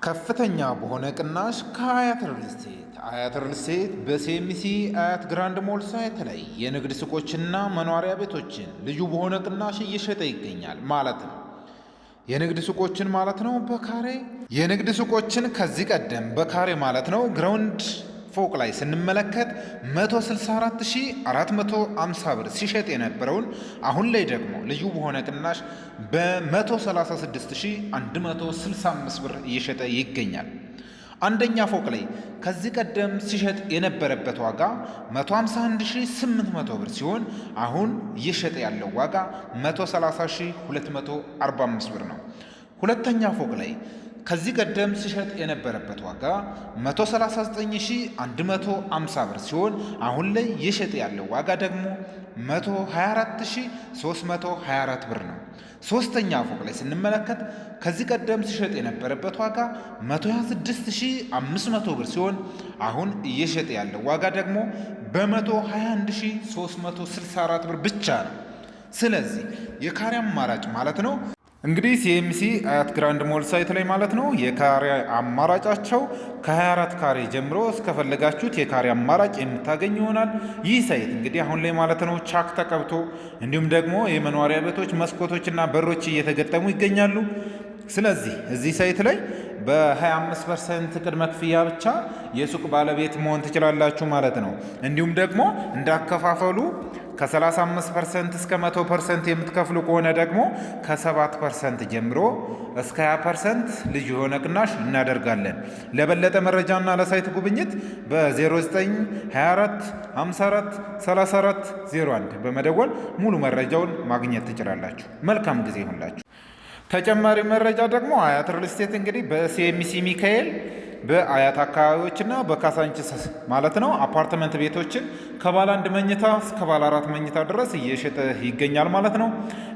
ከፍተኛ በሆነ ቅናሽ ከአያት ሪል ስቴት። አያት ሪል ስቴት በሲኤምሲ አያት ግራንድ ሞል ሳይት ላይ የንግድ ሱቆችና መኖሪያ ቤቶችን ልዩ በሆነ ቅናሽ እየሸጠ ይገኛል። ማለትም የንግድ ሱቆችን ማለት ነው በካሬ የንግድ ሱቆችን ከዚህ ቀደም በካሬ ማለት ነው ግራውንድ ፎቅ ላይ ስንመለከት 164450 ብር ሲሸጥ የነበረውን አሁን ላይ ደግሞ ልዩ በሆነ ቅናሽ በ136165 ብር እየሸጠ ይገኛል። አንደኛ ፎቅ ላይ ከዚህ ቀደም ሲሸጥ የነበረበት ዋጋ 151800 ብር ሲሆን አሁን እየሸጠ ያለው ዋጋ 130245 ብር ነው። ሁለተኛ ፎቅ ላይ ከዚህ ቀደም ሲሸጥ የነበረበት ዋጋ 139150 ብር ሲሆን አሁን ላይ እየሸጠ ያለው ዋጋ ደግሞ 124324 ብር ነው። ሶስተኛ ፎቅ ላይ ስንመለከት ከዚህ ቀደም ሲሸጥ የነበረበት ዋጋ 126500 ብር ሲሆን አሁን እየሸጠ ያለው ዋጋ ደግሞ በ121364 ብር ብቻ ነው። ስለዚህ የካሬ አማራጭ ማለት ነው እንግዲህ ሲኤምሲ አያት ግራንድ ሞል ሳይት ላይ ማለት ነው የካሬ አማራጫቸው ከ24 ካሬ ጀምሮ እስከፈለጋችሁት የካሬ አማራጭ የምታገኝ ይሆናል። ይህ ሳይት እንግዲህ አሁን ላይ ማለት ነው ቻክ ተቀብቶ እንዲሁም ደግሞ የመኖሪያ ቤቶች መስኮቶችና በሮች እየተገጠሙ ይገኛሉ። ስለዚህ እዚህ ሳይት ላይ በ25% ቅድመ ክፍያ ብቻ የሱቅ ባለቤት መሆን ትችላላችሁ ማለት ነው። እንዲሁም ደግሞ እንዳከፋፈሉ ከ35% እስከ 100% የምትከፍሉ ከሆነ ደግሞ ከ7% ጀምሮ እስከ 20% ልዩ የሆነ ቅናሽ እናደርጋለን። ለበለጠ መረጃና ለሳይት ጉብኝት በ0924 54 34 01 በመደወል ሙሉ መረጃውን ማግኘት ትችላላችሁ። መልካም ጊዜ ይሁንላችሁ። ተጨማሪ መረጃ ደግሞ አያት ሪል ስቴት እንግዲህ በሲኤምሲ ሚካኤል በአያት አካባቢዎችና በካሳንቺስ ማለት ነው አፓርትመንት ቤቶችን ከባለ 1 መኝታ እስከ ባለ 4 መኝታ ድረስ እየሸጠ ይገኛል ማለት ነው።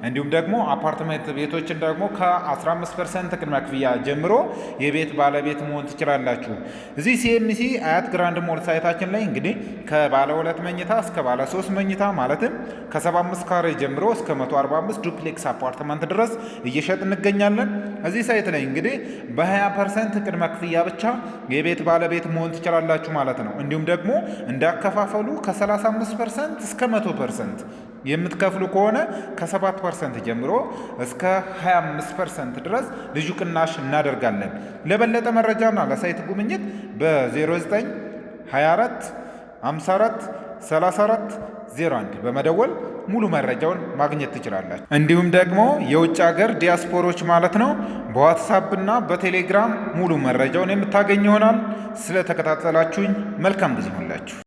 እንዲሁም ደግሞ አፓርትመንት ቤቶችን ደግሞ ከ15% ቅድመ ክፍያ ጀምሮ የቤት ባለቤት መሆን ትችላላችሁ። እዚህ ሲኤምሲ አያት ግራንድ ሞል ሳይታችን ላይ እንግዲህ ከባለ 2 መኝታ እስከ ባለ 3 መኝታ ማለትም ከ75 ካሬ ጀምሮ እስከ 145 ዱፕሌክስ አፓርትመንት ድረስ እየሸጥ እንገኛለን። እዚህ ሳይት ላይ እንግዲህ በ20% ቅድመ ክፍያ ብቻ የቤት ባለቤት መሆን ትችላላችሁ ማለት ነው። እንዲሁም ደግሞ እንዳከፋፈሉ ከ35% እስከ 100% የምትከፍሉ ከሆነ ከ7% ጀምሮ እስከ 25% ድረስ ልዩ ቅናሽ እናደርጋለን። ለበለጠ መረጃና ለሳይት ጉብኝት በ0924 54 34 01 በመደወል ሙሉ መረጃውን ማግኘት ትችላላችሁ። እንዲሁም ደግሞ የውጭ ሀገር ዲያስፖሮች ማለት ነው በዋትሳፕ እና በቴሌግራም ሙሉ መረጃውን የምታገኙ ይሆናል። ስለተከታተላችሁኝ መልካም ጊዜ ይሁንላችሁ።